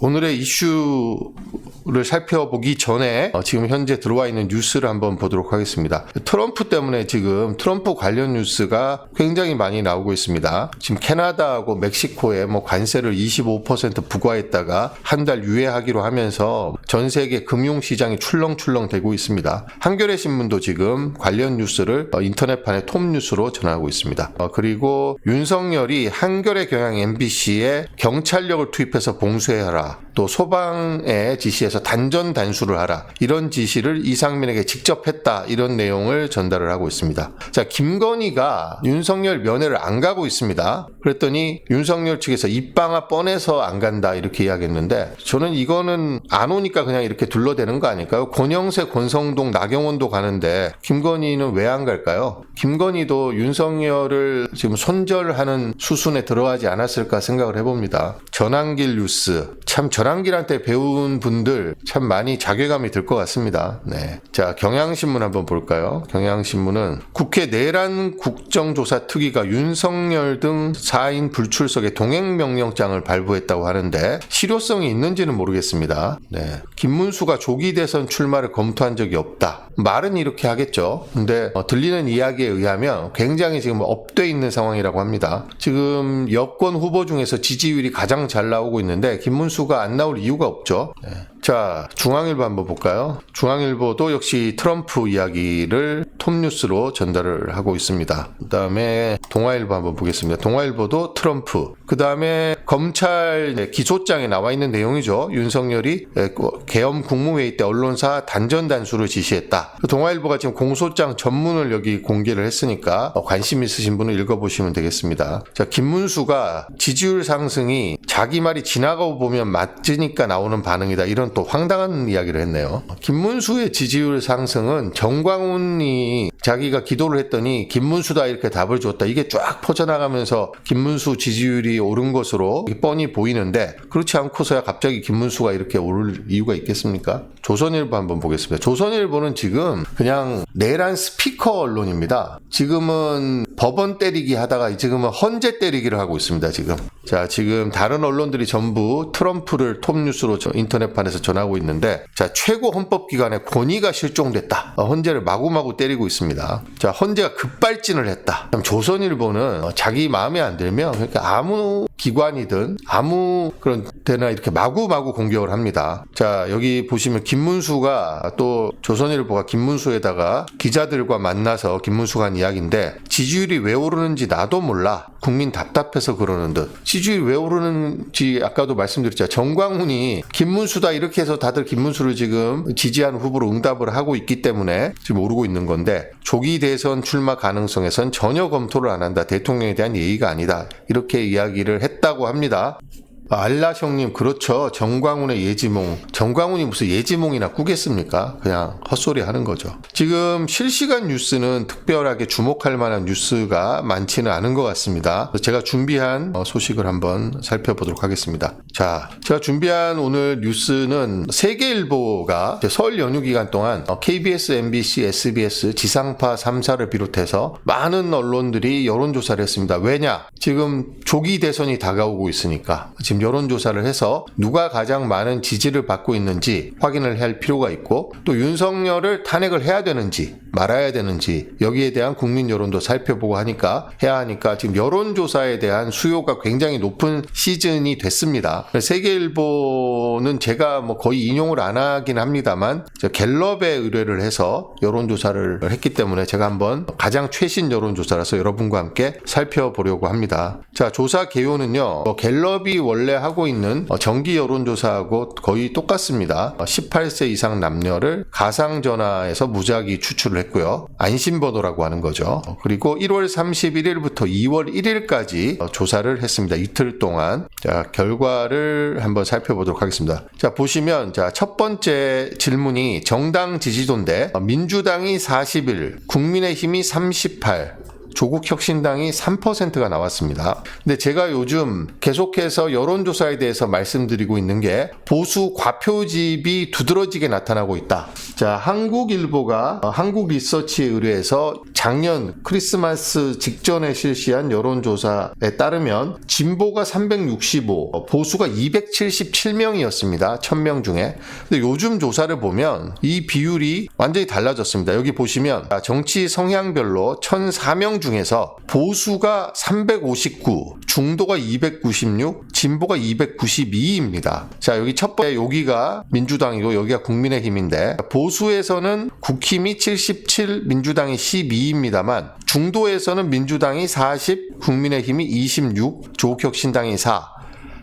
오늘의 이슈를 살펴보기 전에 지금 현재 들어와 있는 뉴스를 한번 보도록 하겠습니다. 트럼프 때문에 지금 트럼프 관련 뉴스가 굉장히 많이 나오고 있습니다. 지금 캐나다하고 멕시코에 관세를 25% 부과했다가 한 달 유예하기로 하면서 전 세계 금융시장이 출렁출렁 되고 있습니다. 한겨레 신문도 지금 관련 뉴스를 인터넷판의 톱 뉴스로 전하고 있습니다. 그리고 윤석열이 한겨레 경향 MBC에 경찰력을 투입해서 봉쇄하라, 또 소방에 지시해서 단전 단수를 하라, 이런 지시를 이상민에게 직접 했다, 이런 내용을 전달을 하고 있습니다. 자, 김건희가 윤석열 면회를 안 가고 있습니다. 그랬더니 윤석열 측에서 입방아 뻔해서 안 간다, 이렇게 이야기했는데, 저는 이거는 안 오니까 그냥 이렇게 둘러대는 거 아닐까요? 권영세, 권성동, 나경원도 가는데 김건희는 왜 안 갈까요? 김건희도 윤석열을 지금 손절하는 수순에 들어가지 않았을까 생각을 해봅니다. 전환길 뉴스, 참 전환길한테 배운 분들 참 많이 자괴감이 들 것 같습니다. 네. 자, 경향신문 한번 볼까요? 경향신문은 국회 내란 국정조사 특위가 윤석열 등 4인 불출석의 동행명령장을 발부했다고 하는데 실효성이 있는지는 모르겠습니다. 네. 김문수가 조기 대선 출마를 검토한 적이 없다. 말은 이렇게 하겠죠. 근데 들리는 이야기에 의하면 굉장히 지금 업돼 있는 상황이라고 합니다. 지금 여권 후보 중에서 지지율이 가장 잘 나오고 있는데 김문수가 안 나올 이유가 없죠. 네. 자, 중앙일보 한번 볼까요? 중앙일보도 역시 트럼프 이야기를 톱뉴스로 전달을 하고 있습니다. 그 다음에 동아일보 한번 보겠습니다. 동아일보도 트럼프. 그 다음에 검찰 기소장에 나와 있는 내용이죠. 윤석열이 계엄 국무회의 때 언론사 단전 단수를 지시했다. 동아일보가 지금 공소장 전문을 여기 공개를 했으니까 관심 있으신 분은 읽어보시면 되겠습니다. 자, 김문수가 지지율 상승이 자기 말이 지나가고 보면 맞으니까 나오는 반응이다, 이런 또 황당한 이야기를 했네요. 김문수의 지지율 상승은 정광훈이 자기가 기도를 했더니 김문수다 이렇게 답을 줬다, 이게 쫙 퍼져나가면서 김문수 지지율이 오른 것으로 뻔히 보이는데, 그렇지 않고서야 갑자기 김문수가 이렇게 오를 이유가 있겠습니까? 조선일보 한번 보겠습니다. 조선일보는 지금 그냥 내란 스피커 언론입니다. 지금은 법원 때리기 하다가 지금은 헌재 때리기를 하고 있습니다. 지금 다른 언론들이 전부 트럼프를 톱뉴스로 인터넷판에서 전하고 있는데, 자, 최고 헌법기관의 권위가 실종됐다, 헌재를 마구마구 때리고 있습니다. 자, 헌재가 급발진을 했다. 조선일보는 자기 마음에 안 들면 그러니까 아무 기관이든 아무 그런 데나 이렇게 마구마구 공격을 합니다. 자, 여기 보시면 김문수가, 또 조선일보가 김문수에다가 기자들과 만나서 김문수가 한 이야기인데, 지지율이 왜 오르는지 나도 몰라, 국민 답답해서 그러는 듯. 지지율이 왜 오르는지 아까도 말씀드렸죠. 정광훈이 김문수다 이렇게 해서 다들 김문수를 지금 지지하는 후보로 응답을 하고 있기 때문에 지금 오르고 있는 건데, 조기 대선 출마 가능성에선 전혀 검토를 안 한다, 대통령에 대한 예의가 아니다, 이렇게 이야기를 했다고 합니다. 알라형님, 그렇죠. 정광훈의 예지몽. 정광훈이 무슨 예지몽이나 꾸겠습니까? 그냥 헛소리 하는 거죠. 지금 실시간 뉴스는 특별하게 주목할 만한 뉴스가 많지는 않은 것 같습니다. 제가 준비한 소식을 한번 살펴보도록 하겠습니다. 자, 제가 준비한 오늘 뉴스는 세계일보가 설 연휴 기간 동안 KBS, MBC, SBS, 지상파 3사를 비롯해서 많은 언론들이 여론조사를 했습니다. 왜냐? 지금 조기 대선이 다가오고 있으니까 지금 여론조사를 해서 누가 가장 많은 지지를 받고 있는지 확인을 할 필요가 있고, 또 윤석열을 탄핵을 해야 되는지 말아야 되는지 여기에 대한 국민 여론도 살펴보고 해야 하니까 지금 여론조사에 대한 수요가 굉장히 높은 시즌이 됐습니다. 세계일보는 제가 거의 인용을 안 하긴 합니다만 갤럽에 의뢰를 해서 여론조사를 했기 때문에 제가 한번 가장 최신 여론조사라서 여러분과 함께 살펴보려고 합니다. 자, 조사 개요는요, 갤럽이 원래 하고 있는 정기 여론조사하고 거의 똑같습니다. 18세 이상 남녀를 가상전화에서 무작위 추출을 했고요. 안심번호라고 하는 거죠. 그리고 1월 31일부터 2월 1일까지 조사를 했습니다. 이틀 동안. 자, 결과를 한번 살펴보도록 하겠습니다. 자, 보시면 첫 번째 질문이 정당 지지도인데, 민주당이 41, 국민의힘이 38, 조국 혁신당이 3%가 나왔습니다. 근데 제가 요즘 계속해서 여론조사에 대해서 말씀드리고 있는 게 보수 과표집이 두드러지게 나타나고 있다. 자, 한국일보가 한국리서치에 의뢰해서 작년 크리스마스 직전에 실시한 여론조사에 따르면 진보가 365, 보수가 277명이었습니다. 1000명 중에. 근데 요즘 조사를 보면 이 비율이 완전히 달라졌습니다. 여기 보시면 정치 성향별로 1004명 중에서 보수가 359, 중도가 296, 진보가 292입니다. 자, 여기 첫 번째 여기가 민주당이고 여기가 국민의힘인데 보수에서는 국힘이 77, 민주당이 12입니다만 중도에서는 민주당이 40, 국민의힘이 26, 조국혁신당이 4.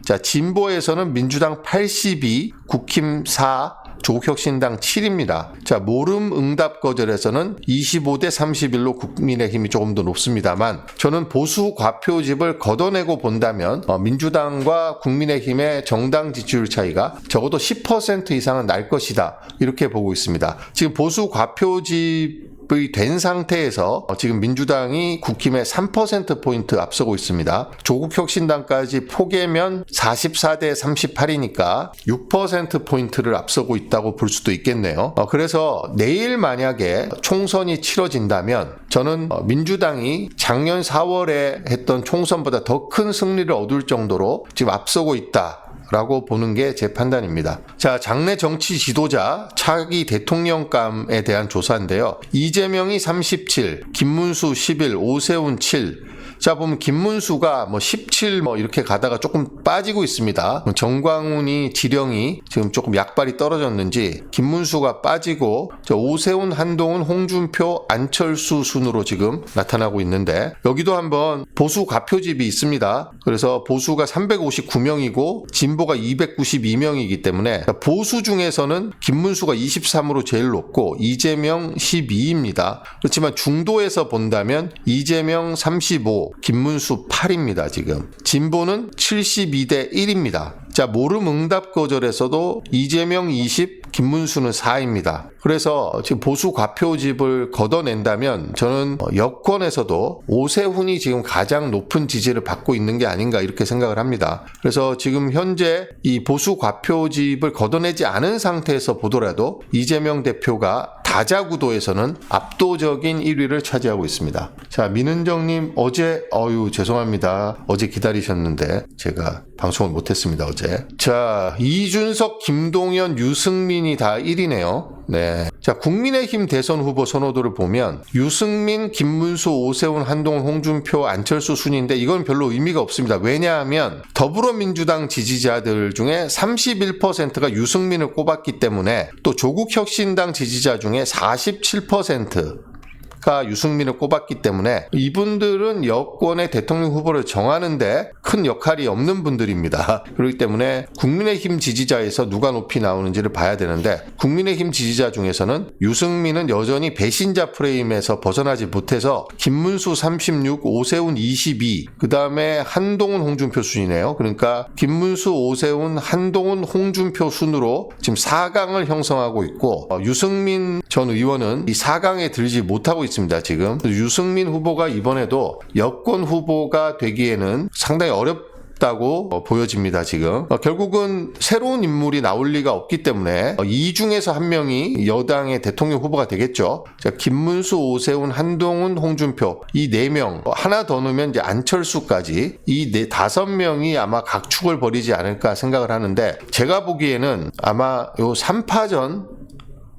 자, 진보에서는 민주당 82, 국힘 4, 조국혁신당 7입니다. 자, 모름 응답 거절에서는 25대 31로 국민의힘이 조금 더 높습니다만 저는 보수 과표집을 걷어내고 본다면 민주당과 국민의힘의 정당 지지율 차이가 적어도 10% 이상은 날 것이다. 이렇게 보고 있습니다. 지금 보수 과표집 된 상태에서 지금 민주당이 국힘의 3%포인트 앞서고 있습니다. 조국혁신당까지 포개면 44대 38이니까 6%포인트를 앞서고 있다고 볼 수도 있겠네요. 그래서 내일 만약에 총선이 치러진다면 저는 민주당이 작년 4월에 했던 총선보다 더 큰 승리를 얻을 정도로 지금 앞서고 있다. 라고 보는 게 제 판단입니다. 자, 장내 정치 지도자 차기 대통령감에 대한 조사인데요. 이재명이 37, 김문수 11, 오세훈 7. 자, 보면 김문수가 17 이렇게 가다가 조금 빠지고 있습니다. 정광훈이 지령이 지금 조금 약발이 떨어졌는지 김문수가 빠지고 오세훈, 한동훈, 홍준표, 안철수 순으로 지금 나타나고 있는데 여기도 한번 보수 과표집이 있습니다. 그래서 보수가 359명이고 진보가 292명이기 때문에 보수 중에서는 김문수가 23으로 제일 높고 이재명 12입니다. 그렇지만 중도에서 본다면 이재명 35, 김문수 8입니다. 지금 진보는 72대 1입니다. 자, 모름 응답 거절에서도 이재명 20, 김문수는 4입니다. 그래서 지금 보수 과표집을 걷어낸다면 저는 여권에서도 오세훈이 지금 가장 높은 지지를 받고 있는 게 아닌가 이렇게 생각을 합니다. 그래서 지금 현재 이 보수 과표집을 걷어내지 않은 상태에서 보더라도 이재명 대표가 다자구도에서는 압도적인 1위를 차지하고 있습니다. 자, 민은정님 어제 죄송합니다. 어제 기다리셨는데 제가 방송을 못했습니다. 어제. 자, 이준석, 김동연, 유승민이 다 1위네요. 네. 자, 국민의힘 대선 후보 선호도를 보면 유승민, 김문수, 오세훈, 한동훈, 홍준표, 안철수 순인데 이건 별로 의미가 없습니다. 왜냐하면 더불어민주당 지지자들 중에 31%가 유승민을 꼽았기 때문에 또 조국혁신당 지지자 중에 47%가 유승민을 꼽았기 때문에 이분들은 여권의 대통령 후보를 정하는데 큰 역할이 없는 분들입니다. 그렇기 때문에 국민의힘 지지자에서 누가 높이 나오는지를 봐야 되는데 국민의힘 지지자 중에서는 유승민은 여전히 배신자 프레임에서 벗어나지 못해서 김문수 36, 오세훈 22, 그 다음에 한동훈, 홍준표 순이네요. 그러니까 김문수, 오세훈, 한동훈, 홍준표 순으로 지금 4강을 형성하고 있고 유승민 전 의원은 이 4강에 들지 못하고 있습니다. 지금 유승민 후보가 이번에도 여권 후보가 되기에는 상당히 어렵다고 보여집니다. 지금 결국은 새로운 인물이 나올 리가 없기 때문에 이 중에서 한 명이 여당의 대통령 후보가 되겠죠. 자, 김문수, 오세훈, 한동훈, 홍준표 이 4명 하나 더 넣으면 이제 안철수까지 이 5명이 아마 각축을 벌이지 않을까 생각을 하는데 제가 보기에는 아마 요 3파전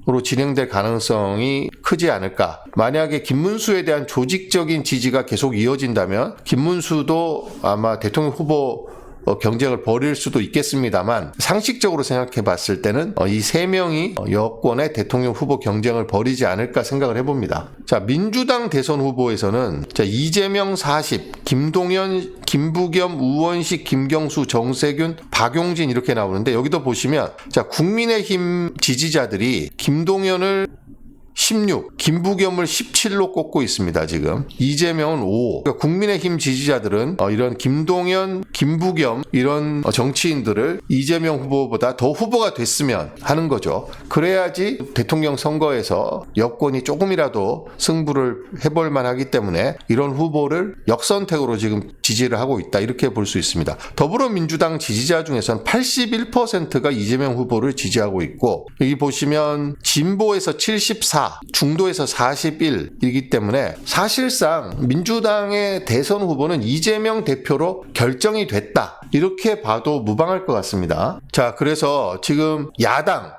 으로 진행될 가능성이 크지 않을까. 만약에 김문수에 대한 조직적인 지지가 계속 이어진다면 김문수도 아마 대통령 후보 경쟁을 벌일 수도 있겠습니다만 상식적으로 생각해 봤을 때는 이 3명이 여권의 대통령 후보 경쟁을 벌이지 않을까 생각을 해봅니다. 자, 민주당 대선 후보에서는 자, 이재명 40, 김동연, 김부겸, 우원식, 김경수, 정세균, 박용진 이렇게 나오는데 여기도 보시면 자, 국민의힘 지지자들이 김동연을 16, 김부겸을 17로 꼽고 있습니다. 지금 이재명은 5. 그러니까 국민의힘 지지자들은 이런 김동연, 김부겸 이런 정치인들을 이재명 후보보다 더 후보가 됐으면 하는 거죠. 그래야지 대통령 선거에서 여권이 조금이라도 승부를 해볼 만하기 때문에 이런 후보를 역선택으로 지금 지지를 하고 있다, 이렇게 볼 수 있습니다. 더불어민주당 지지자 중에서는 81%가 이재명 후보를 지지하고 있고, 여기 보시면 진보에서 74, 중도에서 41이기 때문에 사실상 민주당의 대선 후보는 이재명 대표로 결정이 됐다, 이렇게 봐도 무방할 것 같습니다. 자, 그래서 지금 야당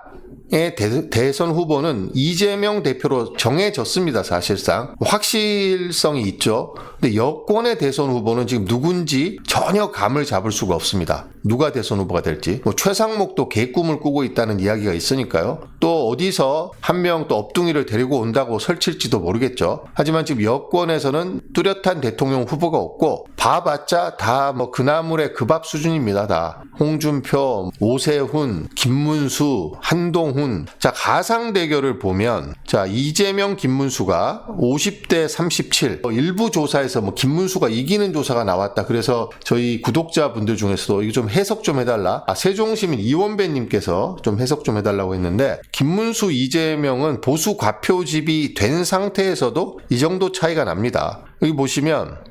대선 후보는 이재명 대표로 정해졌습니다. 사실상 확실성이 있죠. 근데 여권의 대선 후보는 지금 누군지 전혀 감을 잡을 수가 없습니다. 누가 대선 후보가 될지. 최상목도 개꿈을 꾸고 있다는 이야기가 있으니까요. 또 어디서 한 명 또 업둥이를 데리고 온다고 설칠지도 모르겠죠. 하지만 지금 여권에서는 뚜렷한 대통령 후보가 없고, 봐봤자 다 그 나물의 그 밥 수준입니다. 다 홍준표, 오세훈, 김문수, 한동훈. 자, 가상 대결을 보면, 자, 이재명, 김문수가 50대 37. 일부 조사에서 김문수가 이기는 조사가 나왔다. 그래서 저희 구독자분들 중에서도 이거 좀 해석 좀 해달라. 세종시민 이원배님께서 좀 해석 좀 해달라고 했는데, 김문수, 이재명은 보수 과표집이 된 상태에서도 이 정도 차이가 납니다. 여기 보시면,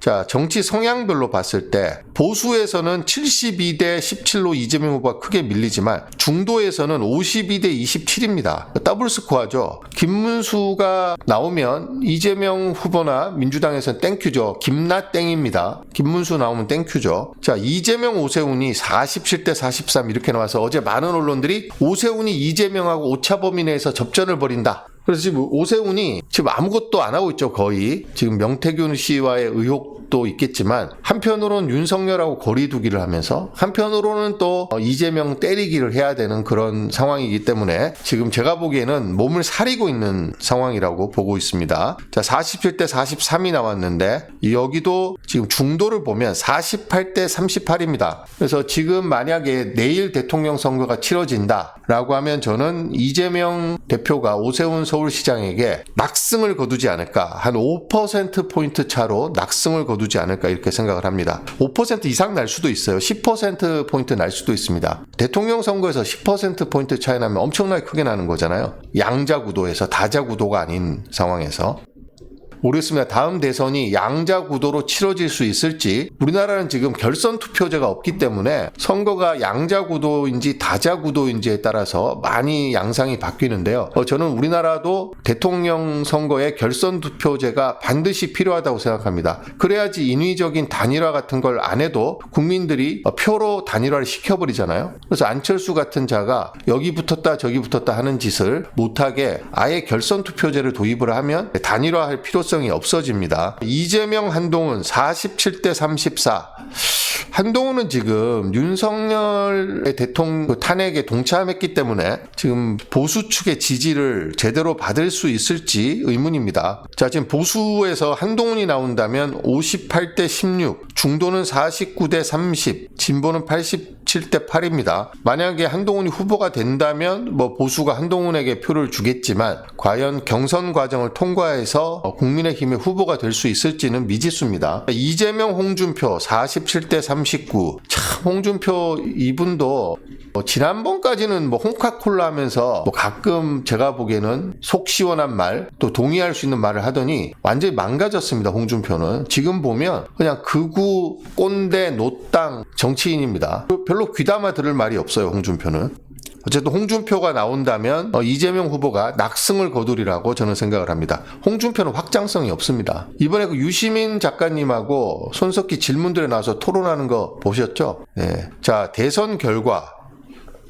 자, 정치 성향별로 봤을 때 보수에서는 72대 17로 이재명 후보가 크게 밀리지만 중도에서는 52대 27입니다. 더블 스코어죠. 김문수가 나오면 이재명 후보나 민주당에서는 땡큐죠. 김나 땡입니다. 김문수 나오면 땡큐죠. 자, 이재명, 오세훈이 47대 43 이렇게 나와서 어제 많은 언론들이 오세훈이 이재명하고 오차범위 내에서 접전을 벌인다. 그래서 지금 오세훈이 지금 아무것도 안 하고 있죠, 거의. 지금 명태균 씨와의 의혹도 있겠지만, 한편으로는 윤석열하고 거리두기를 하면서, 한편으로는 또 이재명 때리기를 해야 되는 그런 상황이기 때문에 지금 제가 보기에는 몸을 사리고 있는 상황이라고 보고 있습니다. 자, 47대 43이 나왔는데, 여기도 지금 중도를 보면 48대 38입니다. 그래서 지금 만약에 내일 대통령 선거가 치러진다라고 하면 저는 이재명 대표가 오세훈 서울시장에게 낙승을 거두지 않을까, 한 5%포인트 차로 낙승을 거두지 않을까, 이렇게 생각을 합니다. 5% 이상 날 수도 있어요. 10%포인트 날 수도 있습니다. 대통령 선거에서 10%포인트 차이 나면 엄청나게 크게 나는 거잖아요. 양자구도에서 다자구도가 아닌 상황에서. 모르겠습니다. 다음 대선이 양자구도로 치러질 수 있을지. 우리나라는 지금 결선 투표제가 없기 때문에 선거가 양자구도인지 다자구도인지에 따라서 많이 양상이 바뀌는데요. 저는 우리나라도 대통령 선거에 결선 투표제가 반드시 필요하다고 생각합니다. 그래야지 인위적인 단일화 같은 걸 안 해도 국민들이 표로 단일화를 시켜버리잖아요. 그래서 안철수 같은 자가 여기 붙었다 저기 붙었다 하는 짓을 못하게 아예 결선 투표제를 도입을 하면 단일화할 필요성이 없어집니다. 이재명, 한동훈 47대 34. 한동훈은 지금 윤석열의 대통령 탄핵에 동참했기 때문에 지금 보수 측의 지지를 제대로 받을 수 있을지 의문입니다. 자, 지금 보수에서 한동훈이 나온다면 58대 16, 중도는 49대 30, 진보는 87대 8입니다. 만약에 한동훈이 후보가 된다면 보수가 한동훈에게 표를 주겠지만, 과연 경선 과정을 통과해서 국민의힘의 후보가 될 수 있을지는 미지수입니다. 이재명, 홍준표 47대 39. 참, 홍준표 이분도 지난번까지는 홍카콜라 하면서 가끔 제가 보기에는 속 시원한 말, 또 동의할 수 있는 말을 하더니 완전히 망가졌습니다. 홍준표는 지금 보면 그냥 극우, 꼰대, 노땅 정치인입니다. 별로 귀담아 들을 말이 없어요. 홍준표는. 어쨌든 홍준표가 나온다면 이재명 후보가 낙승을 거두리라고 저는 생각을 합니다. 홍준표는 확장성이 없습니다. 이번에 그 유시민 작가님하고 손석희 질문들에 나와서 토론하는 거 보셨죠? 네. 자, 대선 결과.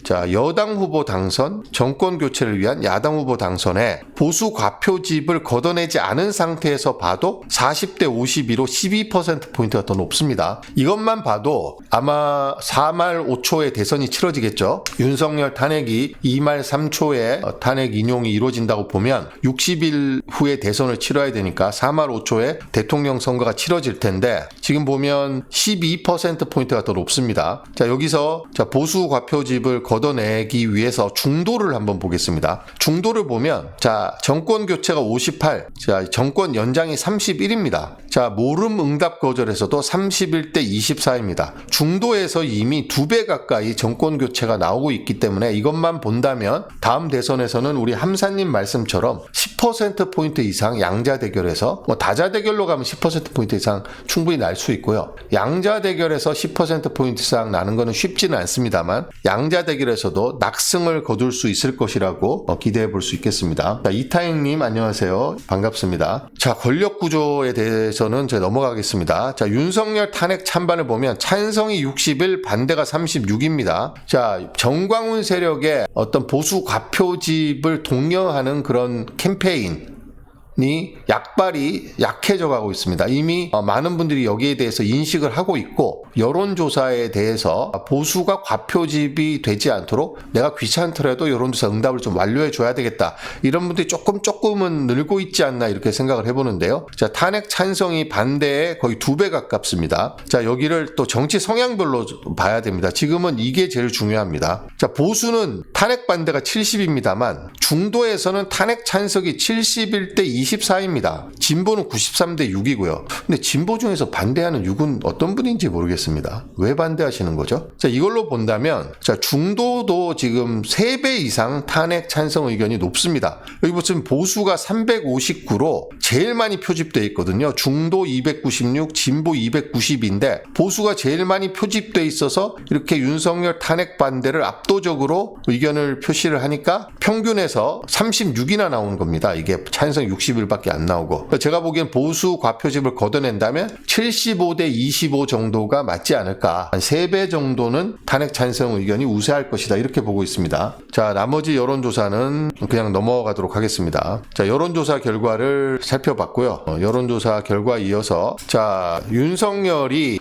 자, 여당 후보 당선, 정권 교체를 위한 야당 후보 당선에 보수 과표집을 걷어내지 않은 상태에서 봐도 40대 52로 12%포인트가 더 높습니다. 이것만 봐도 아마 4말 5초에 대선이 치러지겠죠. 윤석열 탄핵이 2말 3초에 탄핵 인용이 이루어진다고 보면 60일 후에 대선을 치러야 되니까 4말 5초에 대통령 선거가 치러질 텐데, 지금 보면 12%포인트가 더 높습니다. 자, 여기서 보수 과표집을 걷어내기 위해서 중도를 한번 보겠습니다. 중도를 보면 자, 정권 교체가 58, 자, 정권 연장이 31입니다. 자, 모름 응답 거절에서도 31대 24입니다. 중도에서 이미 2배 가까이 정권 교체가 나오고 있기 때문에 이것만 본다면 다음 대선에서는 우리 함사님 말씀처럼 10%포인트 이상 양자 대결에서 다자 대결로 가면 10%포인트 이상 충분히 날 수 있고요. 양자 대결에서 10%포인트 이상 나는 거는 쉽지는 않습니다만 양자 대결에서도 낙승을 거둘 수 있을 것이라고 기대해 볼 수 있겠습니다. 자, 이타행님 안녕하세요. 반갑습니다. 자, 권력 구조에 대해서는 제가 넘어가겠습니다. 자, 윤석열 탄핵 찬반을 보면 찬성이 61, 반대가 36입니다. 자, 정광훈 세력의 어떤 보수 과표집을 독려하는 그런 캠페인이 약발이 약해져 가고 있습니다. 이미 많은 분들이 여기에 대해서 인식을 하고 있고 여론조사에 대해서 보수가 과표집이 되지 않도록 내가 귀찮더라도 여론조사 응답을 좀 완료해 줘야 되겠다. 이런 분들이 조금은 늘고 있지 않나 이렇게 생각을 해보는데요. 자, 탄핵 찬성이 반대에 거의 2배 가깝습니다. 자, 여기를 또 정치 성향별로 봐야 됩니다. 지금은 이게 제일 중요합니다. 자, 보수는 탄핵 반대가 70입니다만 중도에서는 탄핵 찬성이 71대 24입니다. 진보는 93대 6이고요. 근데 진보 중에서 반대하는 6은 어떤 분인지 모르겠습니다. 왜 반대하시는 거죠? 자, 이걸로 본다면 자, 중도도 지금 3배 이상 탄핵 찬성 의견이 높습니다. 여기 보시면 보수가 359로 제일 많이 표집되어 있거든요. 중도 296, 진보 290인데 보수가 제일 많이 표집되어 있어서 이렇게 윤석열 탄핵 반대를 압도적으로 의견을 표시를 하니까 평균에서 36이나 나오는 겁니다. 이게 찬성 60일밖에 안 나오고 제가 보기엔 보수 과표집을 걷어낸다면 75대 25 정도가 맞지 않을까. 한 3배 정도는 탄핵 찬성 의견이 우세할 것이다. 이렇게 보고 있습니다. 자, 나머지 여론조사는 그냥 넘어가도록 하겠습니다. 자, 여론조사 결과를 살펴봤고요. 여론조사 결과 이어서 자,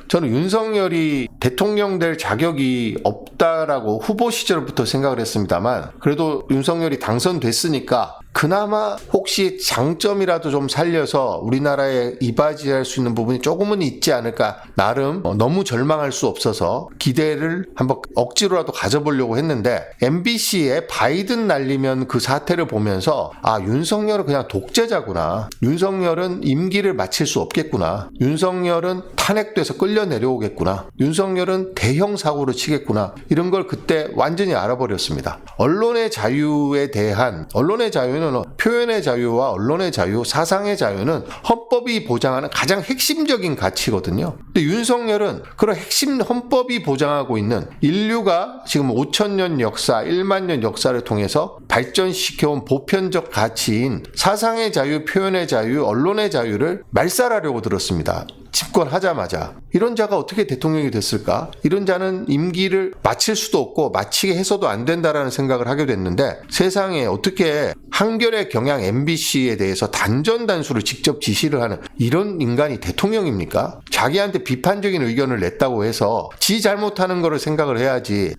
저는 윤석열이 대통령 될 자격이 없다라고 후보 시절부터 생각을 했습니다만 그래도 윤석열이 당선됐으니까 그나마 혹시 장점이라도 좀 살려서 우리나라에 이바지할 수 있는 부분이 조금은 있지 않을까. 나름 너무 절망할 수 없어서 기대를 한번 억지로라도 가져보려고 했는데 MBC에 바이든 날리면 그 사태를 보면서 아, 윤석열은 그냥 독재자구나. 윤석열은 임기를 마칠 수 없겠구나. 윤석열은 탄핵돼서 끌려 내려오겠구나. 윤석열은 대형 사고를 치겠구나. 이런 걸 그때 완전히 알아버렸습니다. 언론의 자유에 대한 언론의 자유는 표현의 자유와 언론의 자유, 사상의 자유는 헌법이 보장하는 가장 핵심적인 가치거든요. 근데 윤석열은 그런 핵심 헌법이 보장하고 있는 인류가 지금 5,000년 역사, 1만 년 역사를 통해서 발전시켜온 보편적 가치인 사상의 자유, 표현의 자유, 언론의 자유를 말살하려고 들었습니다. 집권하자마자. 이런 자가 어떻게 대통령이 됐을까? 이런 자는 임기를 마칠 수도 없고 마치게 해서도 안 된다라는 생각을 하게 됐는데 세상에 어떻게 한겨레 경향 MBC에 대해서 단전단수를 직접 지시를 하는 이런 인간이 대통령입니까? 자기한테 비판적인 의견을 냈다고 해서 지 잘못하는 거를 생각을 해야지.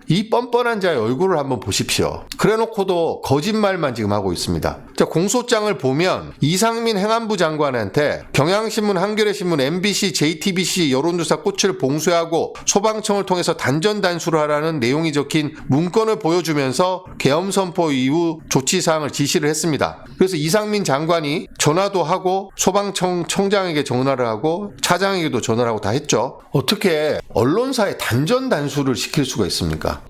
이 뻔뻔한 자의 얼굴을 한번 보십시오. 그래놓고도 거짓말만 지금 하고 있습니다. 자, 공소장을 보면 이상민 행안부 장관한테 경향신문, 한겨레신문, MBC, JTBC 여론조사 꽃을 봉쇄하고 소방청을 통해서 단전단수를 하라는 내용이 적힌 문건을 보여주면서 계엄 선포 이후 조치사항을 지시를 했습니다. 그래서 이상민 장관이 전화도 하고 소방청 청장에게 전화를 하고 차장에게도 전화를 하고 다 했죠. 어떻게 언론사에 단전단수를 시킬 수가 있습니까?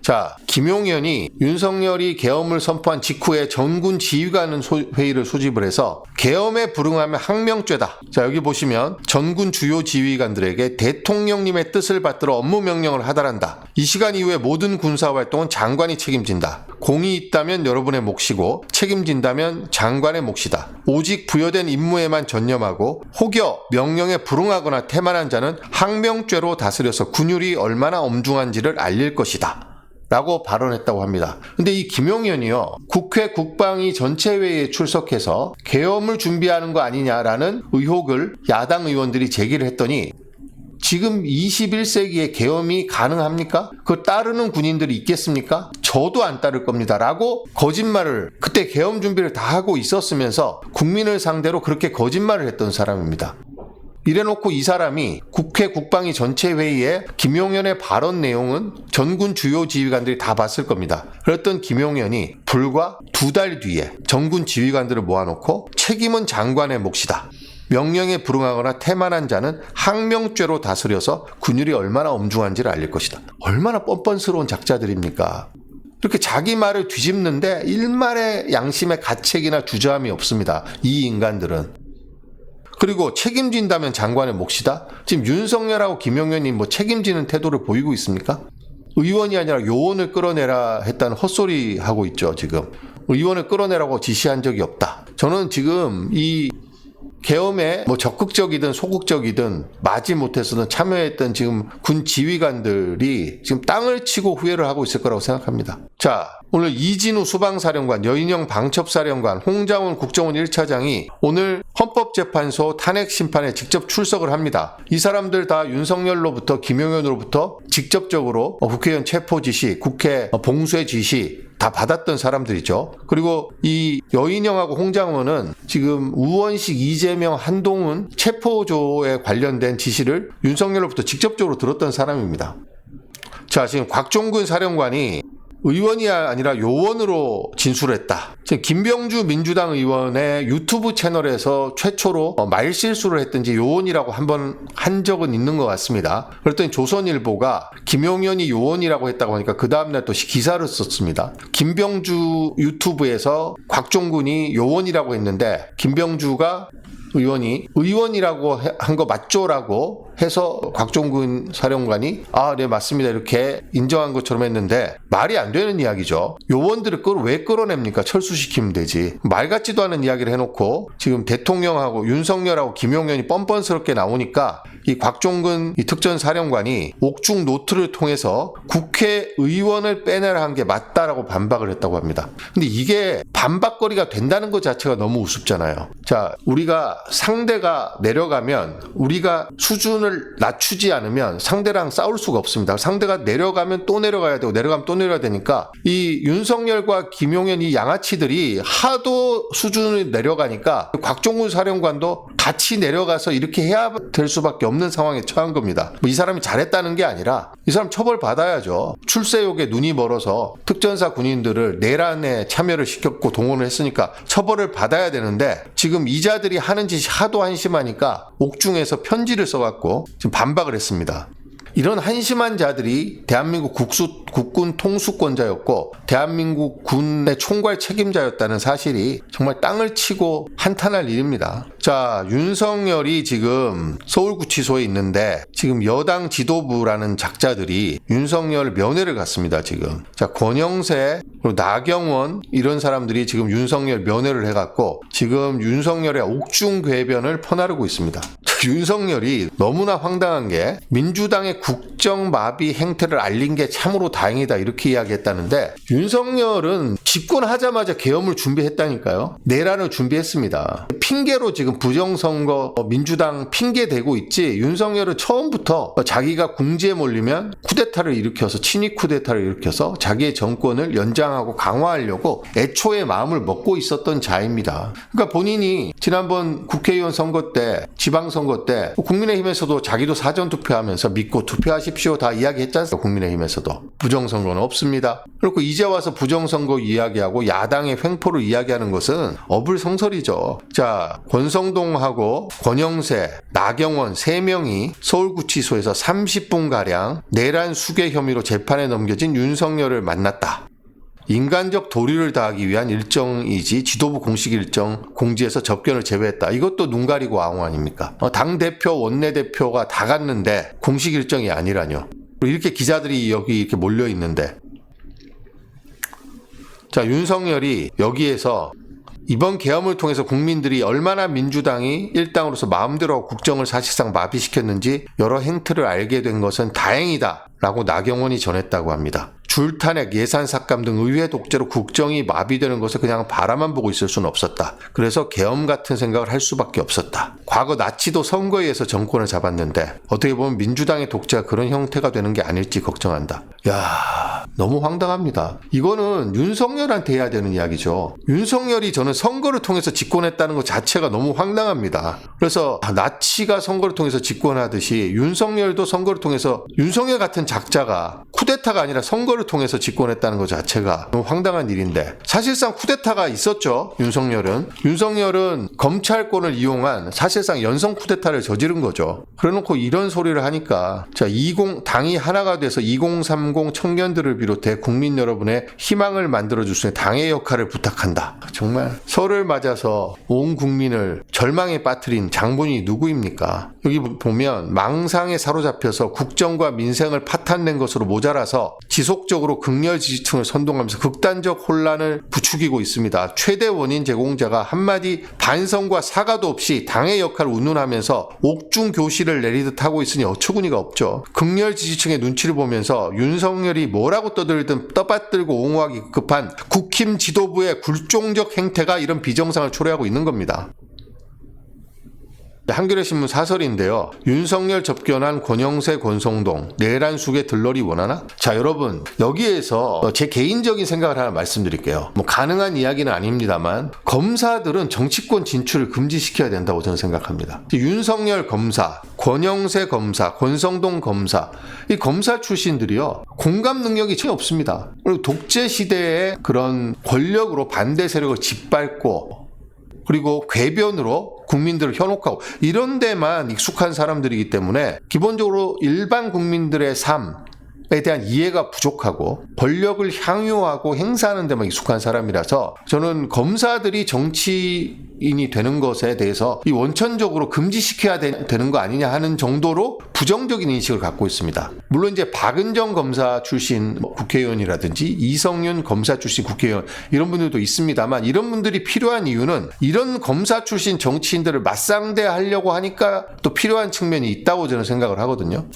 자, 김용현이 윤석열이 계엄을 선포한 직후에 전군 지휘관 회의를 소집을 해서 계엄에 불응하면 항명죄다. 자, 여기 보시면 전군 주요 지휘관들에게 대통령님의 뜻을 받들어 업무 명령을 하달한다. 이 시간 이후에 모든 군사활동은 장관이 책임진다. 공이 있다면 여러분의 몫이고 책임진다면 장관의 몫이다. 오직 부여된 임무에만 전념하고 혹여 명령에 불응하거나 태만한 자는 항명죄로 다스려서 군율이 얼마나 엄중한지를 알릴 것이다. 라고 발언했다고 합니다. 근데 이 김용현이요, 국회 국방위 전체회의에 출석해서 계엄을 준비하는 거 아니냐라는 의혹을 야당 의원들이 제기를 했더니 지금 21세기에 계엄이 가능합니까? 그걸 따르는 군인들이 있겠습니까? 저도 안 따를 겁니다. 라고 거짓말을 그때 계엄 준비를 다 하고 있었으면서 국민을 상대로 그렇게 거짓말을 했던 사람입니다. 이래놓고 이 사람이 국회 국방위 전체회의에 김용현의 발언 내용은 전군 주요 지휘관들이 다 봤을 겁니다. 그랬던 김용현이 불과 2달 뒤에 전군 지휘관들을 모아놓고 책임은 장관의 몫이다. 명령에 불응하거나 태만한 자는 항명죄로 다스려서 군율이 얼마나 엄중한지를 알릴 것이다. 얼마나 뻔뻔스러운 작자들입니까? 이렇게 자기 말을 뒤집는데 일말의 양심의 가책이나 주저함이 없습니다. 이 인간들은. 그리고 책임진다면 장관의 몫이다? 지금 윤석열하고 김용현이 뭐 책임지는 태도를 보이고 있습니까? 의원이 아니라 요원을 끌어내라 했다는 헛소리 하고 있죠, 지금. 의원을 끌어내라고 지시한 적이 없다. 저는 지금 이 계엄에 뭐 적극적이든 소극적이든 마지못해서는 참여했던 지금 군 지휘관들이 지금 땅을 치고 후회를 하고 있을 거라고 생각합니다. 자, 오늘 이진우 수방사령관, 여인영 방첩사령관, 홍장훈 국정원 1차장이 오늘 헌법재판소 탄핵심판에 직접 출석을 합니다. 이 사람들 다 윤석열로부터 김용현으로부터 직접적으로 국회의원 체포 지시, 국회 봉쇄 지시 다 받았던 사람들이죠. 그리고 이 여인영하고 홍장훈은 지금 우원식, 이재명, 한동훈 체포조에 관련된 지시를 윤석열로부터 직접적으로 들었던 사람입니다. 자, 지금 곽종근 사령관이 의원이 아니라 요원으로 진술했다. 지금 김병주 민주당 의원의 유튜브 채널에서 최초로 말실수를 했든지 요원이라고 한번 한 적은 있는 것 같습니다. 그랬더니 조선일보가 김용현이 요원이라고 했다고 하니까 그 다음날 또 기사를 썼습니다. 김병주 유튜브에서 곽종근이 요원이라고 했는데 김병주가 의원이 의원이라고 한 거 맞죠라고 해서 곽종근 사령관이 네 맞습니다 이렇게 인정한 것처럼 했는데 말이 안 되는 이야기죠. 요원들을 왜 끌어냅니까? 철수시키면 되지. 말 같지도 않은 이야기를 해놓고 지금 대통령하고 윤석열하고 김용현이 뻔뻔스럽게 나오니까 이 곽종근 이 특전사령관이 옥중 노트를 통해서 국회의원을 빼내라 한 게 맞다라고 반박을 했다고 합니다. 근데 이게 반박거리가 된다는 것 자체가 너무 우습잖아요. 자, 우리가 상대가 내려가면 우리가 수준을 낮추지 않으면 상대랑 싸울 수가 없습니다. 상대가 내려가면 또 내려가야 되고 내려가면 또 내려가야 되니까 이 윤석열과 김용현 이 양아치들이 하도 수준을 내려가니까 곽종근 사령관도 같이 내려가서 이렇게 해야 될 수밖에 없는 상황에 처한 겁니다. 이 사람이 잘했다는 게 아니라 이 사람 처벌받아야죠. 출세욕에 눈이 멀어서 특전사 군인들을 내란에 참여를 시켰고 동원을 했으니까 처벌을 받아야 되는데 지금 이자들이 하는 짓이 하도 한심하니까 옥중에서 편지를 써갖고 지금 반박을 했습니다. 이런 한심한 자들이 대한민국 국군 통수권자였고 대한민국 군의 총괄 책임자였다는 사실이 정말 땅을 치고 한탄할 일입니다. 자, 윤석열이 지금 서울구치소에 있는데 지금 여당 지도부라는 작자들이 윤석열 면회를 갔습니다. 지금. 자, 권영세 그리고 나경원 이런 사람들이 지금 윤석열 면회를 해갖고 지금 윤석열의 옥중 궤변을 퍼나르고 있습니다. 윤석열이 너무나 황당한 게 민주당의 국정마비 행태를 알린 게 참으로 다행이다 이렇게 이야기했다는데 윤석열은 집권하자마자 계엄을 준비했다니까요. 내란을 준비했습니다. 핑계로 지금 부정선거 민주당 핑계 대고 있지 윤석열은 처음부터 자기가 궁지에 몰리면 쿠데타를 일으켜서 친위 쿠데타를 일으켜서 자기의 정권을 연장하고 강화하려고 애초에 마음을 먹고 있었던 자입니다. 그러니까 본인이 지난번 국회의원 선거 때 지방선거 때 국민의힘에서도 자기도 사전투표하면서 믿고 투표하십시오 다 이야기했지 않습니까? 국민의힘에서도 부정선거는 없습니다. 그리고 이제 와서 부정선거 이야기하고 야당의 횡포를 이야기하는 것은 어불성설이죠. 자, 권성동하고 권영세, 나경원 3명이 서울구치소에서 30분가량 내란 수괴 혐의로 재판에 넘겨진 윤석열을 만났다. 인간적 도리를 다하기 위한 일정이지 지도부 공식 일정 공지에서 접견을 제외했다. 이것도 눈 가리고 아웅 아닙니까? 당대표, 원내대표가 다 갔는데 공식 일정이 아니라뇨. 이렇게 기자들이 여기 이렇게 몰려 있는데. 자, 윤석열이 여기에서 이번 계엄을 통해서 국민들이 얼마나 민주당이 일당으로서 마음대로 국정을 사실상 마비시켰는지 여러 행태를 알게 된 것은 다행이다 라고 나경원이 전했다고 합니다. 줄탄핵, 예산 삭감 등 의회 독재로 국정이 마비되는 것을 그냥 바라만 보고 있을 수는 없었다. 그래서 계엄 같은 생각을 할 수밖에 없었다. 과거 나치도 선거에 의해서 정권을 잡았는데 어떻게 보면 민주당의 독재가 그런 형태가 되는 게 아닐지 걱정한다. 야, 너무 황당합니다. 이거는 윤석열한테 해야 되는 이야기죠. 윤석열이 저는 선거를 통해서 집권했다는 것 자체가 너무 황당합니다. 그래서 나치가 선거를 통해서 집권하듯이 윤석열도 선거를 통해서 윤석열 같은 작자가 쿠데타가 아니라 선거를 통해서 집권했다는 것 자체가 너무 황당한 일인데 사실상 쿠데타가 있었죠. 윤석열은 검찰권을 이용한 사실상 연성 쿠데타를 저지른 거죠. 그래놓고 이런 소리를 하니까 자, 당이 하나가 돼서 2030 청년들을 비롯해 국민 여러분의 희망을 만들어줄 수 있는 당의 역할을 부탁한다. 정말 설을 맞아서 온 국민을 절망에 빠뜨린 장본인이 누구입니까? 여기 보면 망상에 사로잡혀서 국정과 민생을 파탄낸 것으로 모자라서 지속적으로 극렬 지지층을 선동하면서 극단적 혼란을 부추기고 있습니다. 최대 원인 제공자가 한마디 반성과 사과도 없이 당의 역할을 운운하면서 옥중 교실을 내리듯 하고 있으니 어처구니가 없죠. 극렬 지지층의 눈치를 보면서 윤석열이 뭐라고 떠들든 떠받들고 옹호하기 급한 국힘 지도부의 굴종적 행태가 이런 비정상을 초래하고 있는 겁니다. 한겨레 신문 사설인데요. 윤석열 접견한 권영세, 권성동, 내란숙의 들러리 원하나? 자, 여러분 여기에서 제 개인적인 생각을 하나 말씀드릴게요. 뭐 가능한 이야기는 아닙니다만 검사들은 정치권 진출을 금지시켜야 된다고 저는 생각합니다. 윤석열 검사, 권영세 검사, 권성동 검사, 이 검사 출신들이요 공감 능력이 전혀 없습니다. 그리고 독재 시대의 그런 권력으로 반대 세력을 짓밟고 그리고 궤변으로 국민들을 현혹하고 이런 데만 익숙한 사람들이기 때문에 기본적으로 일반 국민들의 삶에 대한 이해가 부족하고 권력을 향유하고 행사하는 데만 익숙한 사람이라서 저는 검사들이 정치인이 되는 것에 대해서 이 원천적으로 금지시켜야 되는 거 아니냐 하는 정도로 부정적인 인식을 갖고 있습니다. 물론 이제 박은정 검사 출신 국회의원이라든지 이성윤 검사 출신 국회의원 이런 분들도 있습니다만 이런 분들이 필요한 이유는 이런 검사 출신 정치인들을 맞상대하려고 하니까 또 필요한 측면이 있다고 저는 생각을 하거든요.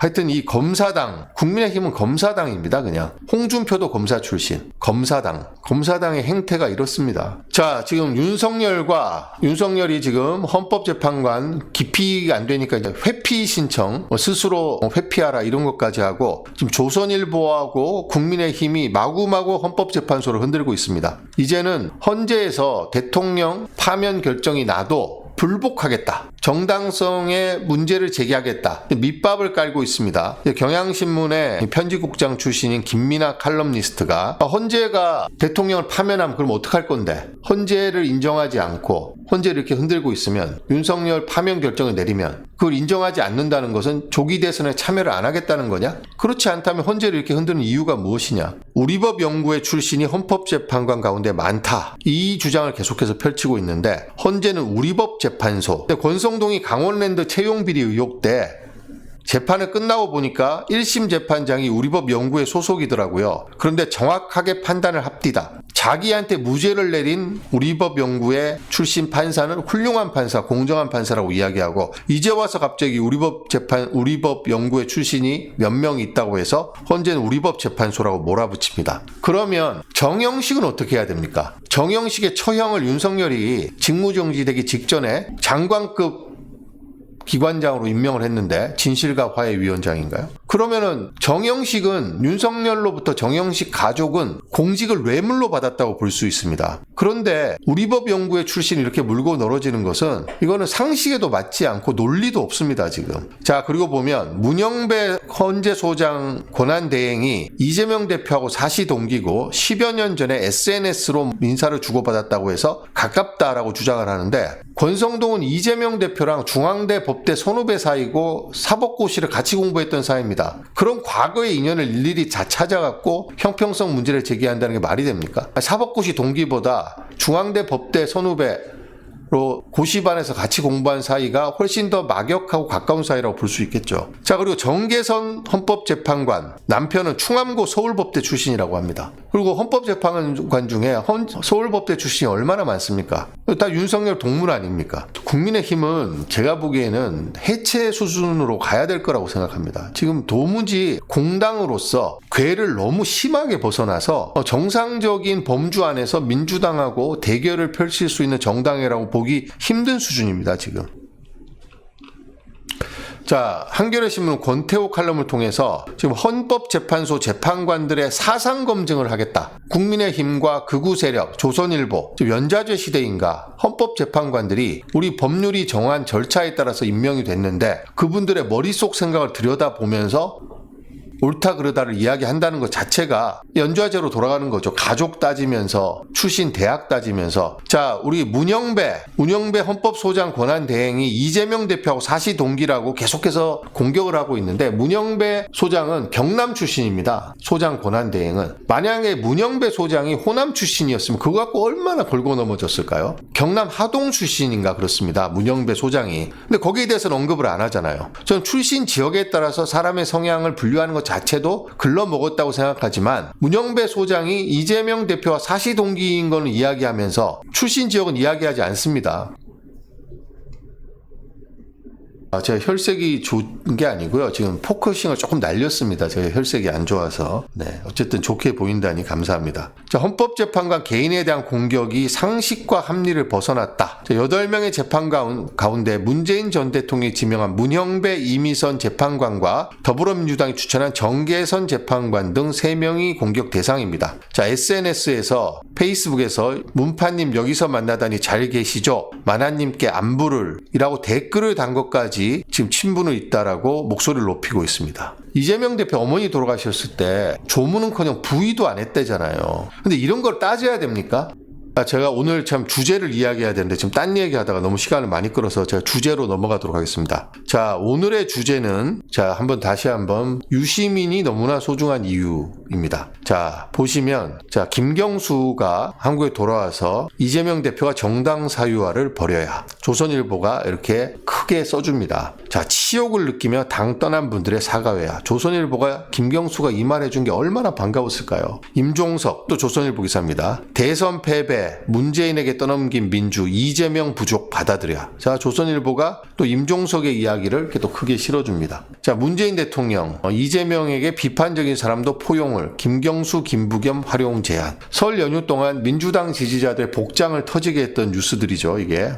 하여튼 이 검사당, 국민의힘은 검사당입니다. 그냥 홍준표도 검사 출신, 검사당의 행태가 이렇습니다. 자, 지금 윤석열이 지금 헌법재판관 기피가 안 되니까 이제 회피 신청, 스스로 회피하라 이런 것까지 하고 지금 조선일보하고 국민의힘이 마구마구 헌법재판소를 흔들고 있습니다. 이제는 헌재에서 대통령 파면 결정이 나도 불복하겠다. 정당성의 문제를 제기하겠다. 밑밥을 깔고 있습니다. 경향신문의 편집국장 출신인 김민아 칼럼니스트가 헌재가 대통령을 파면하면 그럼 어떡할 건데? 헌재를 인정하지 않고 헌재를 이렇게 흔들고 있으면 윤석열 파면 결정을 내리면 그걸 인정하지 않는다는 것은 조기 대선에 참여를 안 하겠다는 거냐? 그렇지 않다면 헌재를 이렇게 흔드는 이유가 무엇이냐? 우리법 연구회 출신이 헌법재판관 가운데 많다. 이 주장을 계속해서 펼치고 있는데 헌재는 우리법 재판소. 권성동이 강원랜드 채용 비리 의혹 때 재판을 끝나고 보니까 1심 재판장이 우리법 연구회 소속이더라고요. 그런데 정확하게 판단을 합디다. 자기한테 무죄를 내린 우리법 연구회 출신 판사는 훌륭한 판사, 공정한 판사라고 이야기하고 이제 와서 갑자기 우리법 연구회 출신이 몇 명 있다고 해서 헌재는 우리법 재판소라고 몰아붙입니다. 그러면 정영식은 어떻게 해야 됩니까? 정영식의 처형을 윤석열이 직무정지되기 직전에 장관급 기관장으로 임명을 했는데 진실과 화해 위원장인가요? 그러면은 정영식은 윤석열로부터 정영식 가족은 공직을 뇌물로 받았다고 볼 수 있습니다. 그런데 우리법 연구회 출신이 이렇게 물고 늘어지는 것은 이거는 상식에도 맞지 않고 논리도 없습니다, 지금. 자, 그리고 보면 문영배 헌재소장 권한대행이 이재명 대표하고 사시 동기고 10여 년 전에 SNS로 민사를 주고받았다고 해서 가깝다라고 주장을 하는데 권성동은 이재명 대표랑 중앙대 법대 선후배 사이고 사법고시를 같이 공부했던 사이입니다. 그런 과거의 인연을 일일이 다 찾아갖고 형평성 문제를 제기한다는 게 말이 됩니까? 사법고시 동기보다 중앙대 법대 선후배로 고시반에서 같이 공부한 사이가 훨씬 더 막역하고 가까운 사이라고 볼 수 있겠죠. 자, 그리고 정계선 헌법재판관 남편은 충암고 서울법대 출신이라고 합니다. 그리고 헌법재판관 중에 서울법대 출신이 얼마나 많습니까? 다 윤석열 동문 아닙니까? 국민의힘은 제가 보기에는 해체 수준으로 가야 될 거라고 생각합니다. 지금 도무지 공당으로서 궤를 너무 심하게 벗어나서 정상적인 범주 안에서 민주당하고 대결을 펼칠 수 있는 정당이라고 보기 힘든 수준입니다, 지금. 자, 한겨레 신문 권태호 칼럼을 통해서 지금 헌법재판소 재판관들의 사상 검증을 하겠다. 국민의힘과 극우 세력, 조선일보, 지금 연좌제 시대인가 헌법재판관들이 우리 법률이 정한 절차에 따라서 임명이 됐는데 그분들의 머릿속 생각을 들여다보면서 옳다 그르다를 이야기한다는 것 자체가 연좌제로 돌아가는 거죠. 가족 따지면서 출신 대학 따지면서 자, 우리 문영배 헌법소장 권한대행이 이재명 대표하고 사시동기라고 계속해서 공격을 하고 있는데 문영배 소장은 경남 출신입니다. 소장 권한대행은. 만약에 문영배 소장이 호남 출신이었으면 그거 갖고 얼마나 걸고 넘어졌을까요? 경남 하동 출신인가 그렇습니다. 문영배 소장이. 근데 거기에 대해서는 언급을 안 하잖아요. 저는 출신 지역에 따라서 사람의 성향을 분류하는 것 자체도 글러먹었다고 생각하지만 문영배 소장이 이재명 대표와 사시동기인 거는 이야기하면서 출신 지역은 이야기하지 않습니다. 제가 혈색이 좋은 게 아니고요. 지금 포커싱을 조금 날렸습니다. 제가 혈색이 안 좋아서. 네, 어쨌든 좋게 보인다니 감사합니다. 자, 헌법재판관 개인에 대한 공격이 상식과 합리를 벗어났다. 자, 8명의 재판관 가운데 문재인 전 대통령이 지명한 문형배, 이미선 재판관과 더불어민주당이 추천한 정계선 재판관 등 3명이 공격 대상입니다. 자, SNS에서 페이스북에서 문파님 여기서 만나다니 잘 계시죠? 만화님께 안부를 이라고 댓글을 단 것까지 지금 친분을 있다라고 목소리를 높이고 있습니다. 이재명 대표 어머니 돌아가셨을 때 조문은커녕 부의도 안 했대잖아요. 근데 이런 걸 따져야 됩니까? 제가 오늘 참 주제를 이야기해야 되는데 지금 딴 얘기하다가 너무 시간을 많이 끌어서 제가 주제로 넘어가도록 하겠습니다. 자, 오늘의 주제는 다시 한번 유시민이 너무나 소중한 이유입니다. 자, 보시면 김경수가 한국에 돌아와서 이재명 대표가 정당 사유화를 벌여야 조선일보가 이렇게 크게 써줍니다. 자, 치욕을 느끼며 당 떠난 분들의 사과회야. 조선일보가 김경수가 이 말 해준 게 얼마나 반가웠을까요? 임종석 또 조선일보 기사입니다. 대선 패배 문재인에게 떠넘긴 민주 이재명 부족 받아들여. 자, 조선일보가 또 임종석의 이야기를 이렇게 또 크게 실어줍니다. 자, 문재인 대통령 이재명에게 비판적인 사람도 포용을 김경수 김부겸 활용 제한. 설 연휴 동안 민주당 지지자들의 복장을 터지게 했던 뉴스들이죠. 이게.